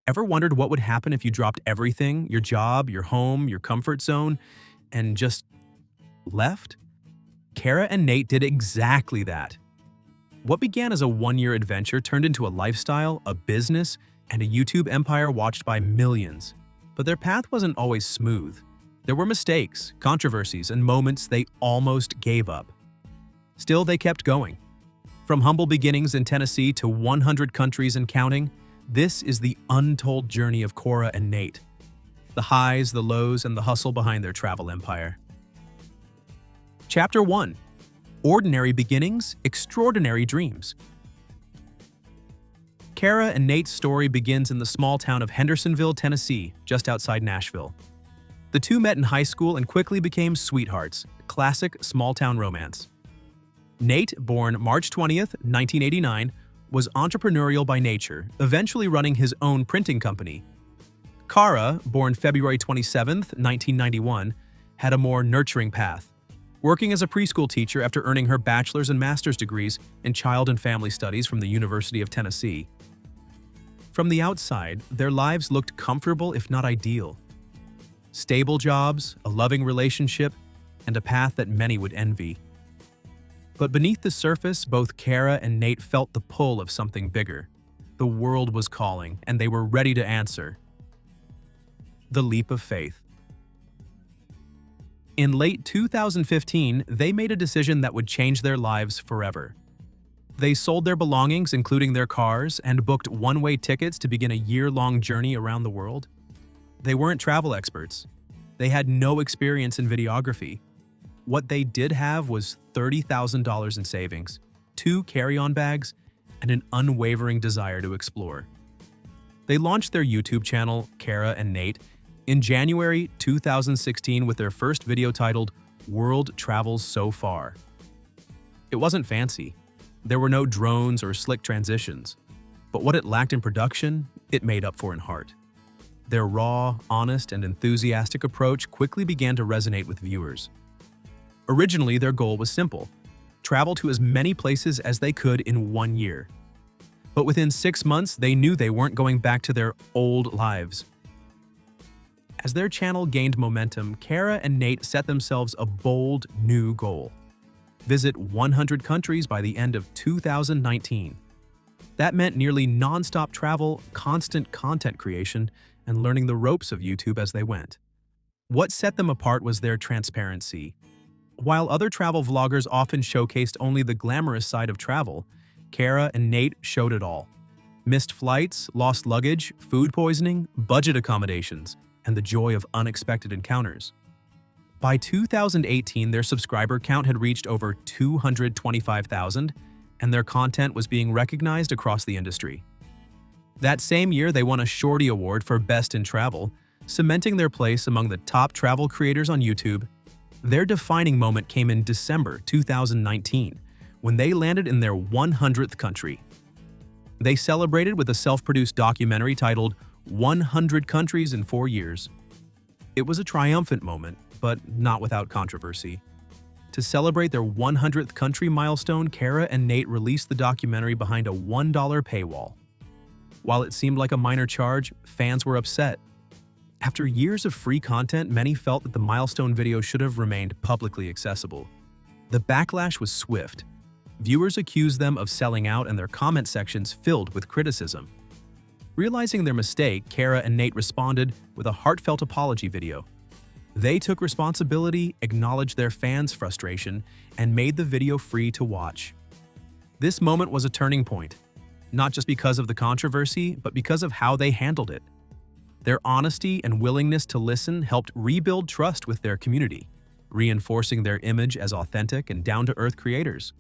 Ever wondered what would happen if you dropped everything, your job, your home, your comfort zone, and just left? Kara and Nate did exactly that. What began as a one-year adventure turned into a lifestyle, a business, and a YouTube empire watched by millions. But their path wasn't always smooth. There were mistakes, controversies, and moments they almost gave up. Still, they kept going. From humble beginnings in Tennessee to 100 countries and counting, this is the untold journey of Cora and Nate. The highs, the lows, and the hustle behind their travel empire. Chapter 1. Ordinary Beginnings, Extraordinary Dreams. Kara and Nate's story begins in the small town of Hendersonville, Tennessee, just outside Nashville. The two met in high school and quickly became sweethearts, classic small-town romance. Nate, born March 20th, 1989, was entrepreneurial by nature, eventually running his own printing company. Kara, born February 27th, 1991, had a more nurturing path, working as a preschool teacher after earning her bachelor's and master's degrees in child and family studies from the University of Tennessee. From the outside, their lives looked comfortable if not ideal. Stable jobs, a loving relationship, and a path that many would envy. But beneath the surface, both Kara and Nate felt the pull of something bigger. The world was calling, and they were ready to answer. The leap of faith. In late 2015, they made a decision that would change their lives forever. They sold their belongings, including their cars, and booked one-way tickets to begin a year-long journey around the world. They weren't travel experts. They had no experience in videography. What they did have was $30,000 in savings, 2 carry-on bags, and an unwavering desire to explore. They launched their YouTube channel, Kara and Nate, in January 2016 with their first video titled World Travels So Far. It wasn't fancy. There were no drones or slick transitions. But what it lacked in production, it made up for in heart. Their raw, honest, and enthusiastic approach quickly began to resonate with viewers. Originally, their goal was simple: travel to as many places as they could in 1 year. But within 6 months, they knew they weren't going back to their old lives. As their channel gained momentum, Kara and Nate set themselves a bold new goal: visit 100 countries by the end of 2019. That meant nearly non-stop travel, constant content creation, and learning the ropes of YouTube as they went. What set them apart was their transparency. While other travel vloggers often showcased only the glamorous side of travel, Kara and Nate showed it all. Missed flights, lost luggage, food poisoning, budget accommodations, and the joy of unexpected encounters. By 2018, their subscriber count had reached over 225,000, and their content was being recognized across the industry. That same year, they won a Shorty Award for Best in Travel, cementing their place among the top travel creators on YouTube. Their defining moment came in December 2019, when they landed in their 100th country. They celebrated with a self-produced documentary titled 100 Countries in 4 Years. It was a triumphant moment, but not without controversy. To celebrate their 100th country milestone, Kara and Nate released the documentary behind a $1 paywall. While it seemed like a minor charge, fans were upset. After years of free content, many felt that the milestone video should have remained publicly accessible. The backlash was swift. Viewers accused them of selling out and their comment sections filled with criticism. Realizing their mistake, Kara and Nate responded with a heartfelt apology video. They took responsibility, acknowledged their fans' frustration, and made the video free to watch. This moment was a turning point, not just because of the controversy, but because of how they handled it. Their honesty and willingness to listen helped rebuild trust with their community, reinforcing their image as authentic and down-to-earth creators.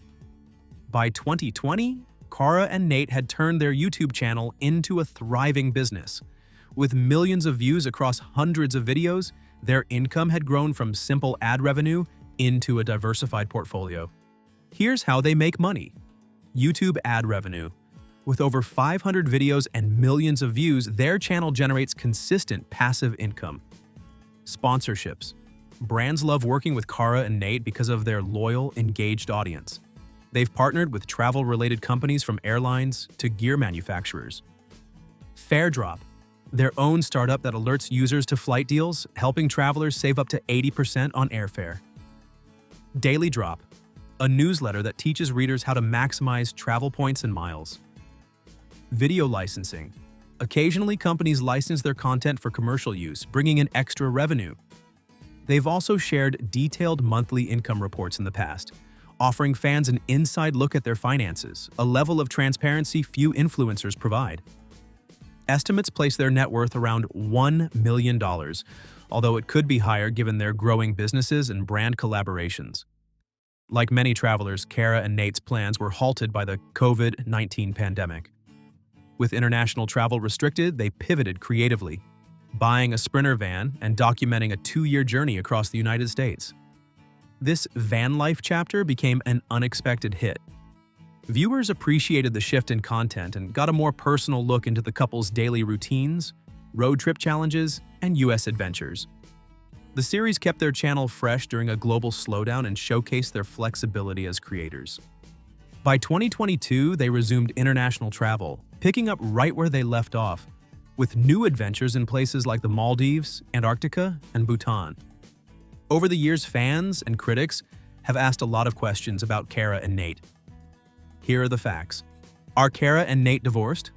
By 2020, Kara and Nate had turned their YouTube channel into a thriving business. With millions of views across hundreds of videos, their income had grown from simple ad revenue into a diversified portfolio. Here's how they make money. YouTube ad revenue. With over 500 videos and millions of views, their channel generates consistent passive income. Sponsorships. Brands love working with Kara and Nate because of their loyal, engaged audience. They've partnered with travel-related companies from airlines to gear manufacturers. Fair drop. their own startup that alerts users to flight deals, helping travelers save up to 80% on airfare. Daily Drop, a newsletter that teaches readers how to maximize travel points and miles. Video licensing. Occasionally, companies license their content for commercial use, bringing in extra revenue. They've also shared detailed monthly income reports in the past, offering fans an inside look at their finances, a level of transparency few influencers provide. Estimates place their net worth around $1 million, although it could be higher given their growing businesses and brand collaborations. Like many travelers, Kara and Nate's plans were halted by the COVID-19 pandemic. With international travel restricted, they pivoted creatively, buying a Sprinter van and documenting a 2-year journey across the United States. This van life chapter became an unexpected hit. Viewers appreciated the shift in content and got a more personal look into the couple's daily routines, road trip challenges, and U.S. adventures. The series kept their channel fresh during a global slowdown and showcased their flexibility as creators. By 2022, they resumed international travel, picking up right where they left off, with new adventures in places like the Maldives, Antarctica, and Bhutan. Over the years, fans and critics have asked a lot of questions about Kara and Nate. Here are the facts. Are Kara and Nate divorced?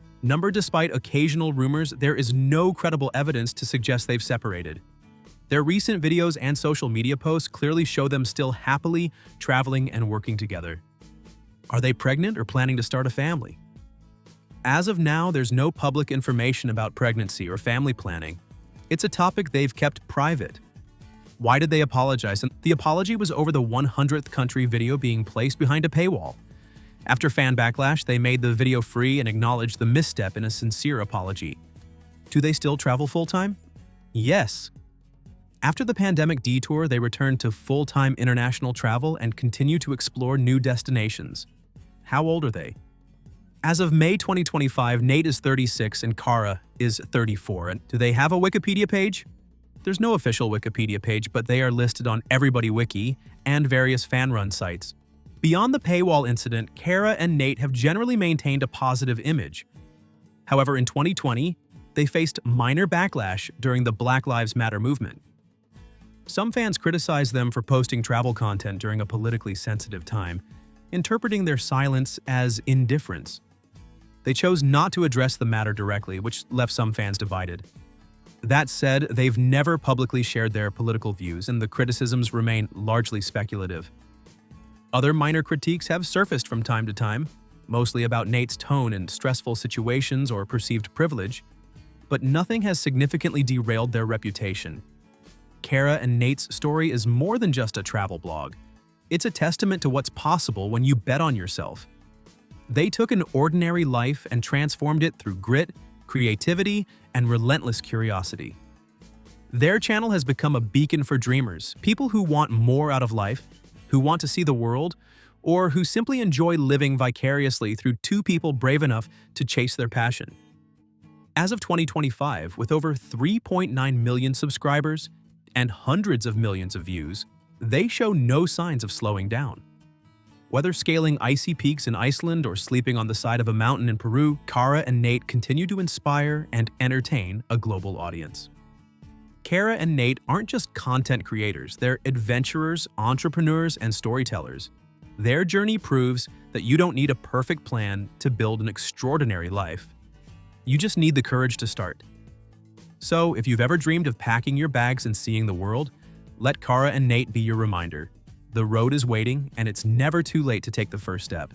Despite occasional rumors, there is no credible evidence to suggest they've separated. Their recent videos and social media posts clearly show them still happily traveling and working together. Are they pregnant or planning to start a family? As of now, there's no public information about pregnancy or family planning. It's a topic they've kept private. Why did they apologize? The apology was over the 100th country video being placed behind a paywall. After fan backlash, they made the video free and acknowledged the misstep in a sincere apology. Do they still travel full-time? Yes. After the pandemic detour, they returned to full-time international travel and continue to explore new destinations. How old are they? As of May 2025, Nate is 36 and Kara is 34. And do they have a Wikipedia page? There's no official Wikipedia page, but they are listed on Everybody Wiki and various fan-run sites. Beyond the paywall incident, Kara and Nate have generally maintained a positive image. However, in 2020, they faced minor backlash during the Black Lives Matter movement. Some fans criticized them for posting travel content during a politically sensitive time, interpreting their silence as indifference. They chose not to address the matter directly, which left some fans divided. That said, they've never publicly shared their political views, and the criticisms remain largely speculative. Other minor critiques have surfaced from time to time, mostly about Nate's tone in stressful situations or perceived privilege, but nothing has significantly derailed their reputation. Kara and Nate's story is more than just a travel blog. It's a testament to what's possible when you bet on yourself. They took an ordinary life and transformed it through grit, creativity, and relentless curiosity. Their channel has become a beacon for dreamers, people who want more out of life, who want to see the world, or who simply enjoy living vicariously through two people brave enough to chase their passion. As of 2025, with over 3.9 million subscribers and hundreds of millions of views, they show no signs of slowing down. Whether scaling icy peaks in Iceland or sleeping on the side of a mountain in Peru, Kara and Nate continue to inspire and entertain a global audience. Kara and Nate aren't just content creators, they're adventurers, entrepreneurs, and storytellers. Their journey proves that you don't need a perfect plan to build an extraordinary life. You just need the courage to start. So, if you've ever dreamed of packing your bags and seeing the world, let Kara and Nate be your reminder. The road is waiting, and it's never too late to take the first step.